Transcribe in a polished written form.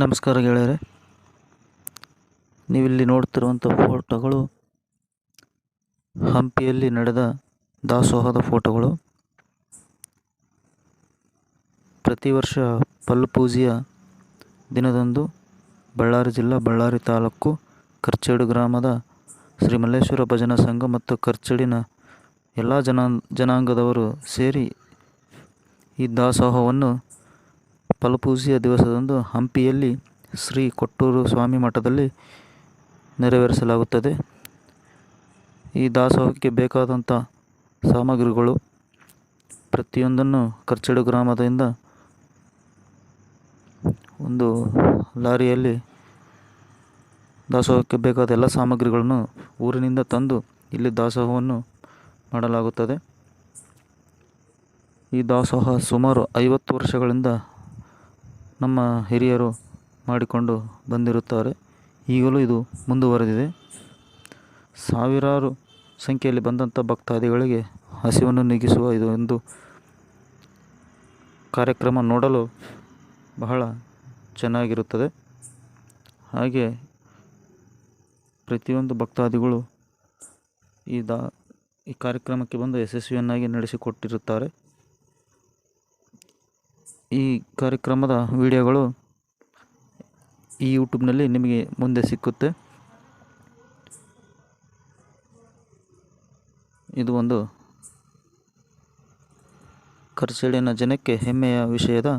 ನಮಸ್ಕಾರ ಗೆಳೆಯರೆ, ನೀವಿಲ್ಲಿ ನೋಡ್ತಿರುವಂಥ ಫೋಟೋಗಳು ಹಂಪಿಯಲ್ಲಿ ನಡೆದ ದಾಸೋಹದ ಫೋಟೋಗಳು. ಪ್ರತಿ ವರ್ಷ ಪಲ್ಲುಪೂಜೆಯ ದಿನದಂದು ಬಳ್ಳಾರಿ ಜಿಲ್ಲಾ ಬಳ್ಳಾರಿ ತಾಲೂಕು ಕರ್ಚೇಡು ಗ್ರಾಮದ ಶ್ರೀ ಮಲ್ಲೇಶ್ವರ ಭಜನಾ ಸಂಘ ಮತ್ತು ಕರ್ಚೇಡಿನ ಎಲ್ಲ ಜನಾಂಗದವರು ಸೇರಿ ಈ ದಾಸೋಹವನ್ನು ಪಲ್ಲುಪೂಜೆಯ ದಿವಸದಂದು ಹಂಪಿಯಲ್ಲಿ ಶ್ರೀ ಕೊಟ್ಟೂರು ಸ್ವಾಮಿ ಮಠದಲ್ಲಿ ನೆರವೇರಿಸಲಾಗುತ್ತದೆ. ಈ ದಾಸೋಹಕ್ಕೆ ಬೇಕಾದಂಥ ಸಾಮಗ್ರಿಗಳು ಪ್ರತಿಯೊಂದನ್ನು ಕರ್ಚೇಡು ಗ್ರಾಮದಿಂದ ಒಂದು ಲಾರಿಯಲ್ಲಿ ದಾಸೋಹಕ್ಕೆ ಬೇಕಾದ ಎಲ್ಲ ಸಾಮಗ್ರಿಗಳನ್ನು ಊರಿನಿಂದ ತಂದು ಇಲ್ಲಿ ದಾಸೋಹವನ್ನು ಮಾಡಲಾಗುತ್ತದೆ. ಈ ದಾಸೋಹ ಸುಮಾರು 50 ವರ್ಷಗಳಿಂದ ನಮ್ಮ ಹಿರಿಯರು ಮಾಡಿಕೊಂಡು ಬಂದಿರುತ್ತಾರೆ. ಈಗಲೂ ಇದು ಮುಂದುವರೆದಿದೆ. ಸಾವಿರಾರು ಸಂಖ್ಯೆಯಲ್ಲಿ ಬಂದಂಥ ಭಕ್ತಾದಿಗಳಿಗೆ ಹಸಿವನ್ನು ನೀಗಿಸುವ ಇದು ಒಂದು ಕಾರ್ಯಕ್ರಮ ನೋಡಲು ಬಹಳ ಚೆನ್ನಾಗಿರುತ್ತದೆ. ಹಾಗೆ ಪ್ರತಿಯೊಂದು ಭಕ್ತಾದಿಗಳು ಈ ಕಾರ್ಯಕ್ರಮಕ್ಕೆ ಬಂದು ಯಶಸ್ವಿಯನ್ನಾಗಿ ನಡೆಸಿಕೊಟ್ಟಿರುತ್ತಾರೆ. ಈ ಕಾರ್ಯಕ್ರಮದ ವಿಡಿಯೋಗಳು ಈ ಯೂಟ್ಯೂಬ್ನಲ್ಲಿ ನಿಮಗೆ ಮುಂದೆ ಸಿಕ್ಕುತ್ತೆ. ಇದು ಒಂದು ಕರ್ಚೇಡಿನ ಜನಕ್ಕೆ ಹೆಮ್ಮೆಯ ವಿಷಯದ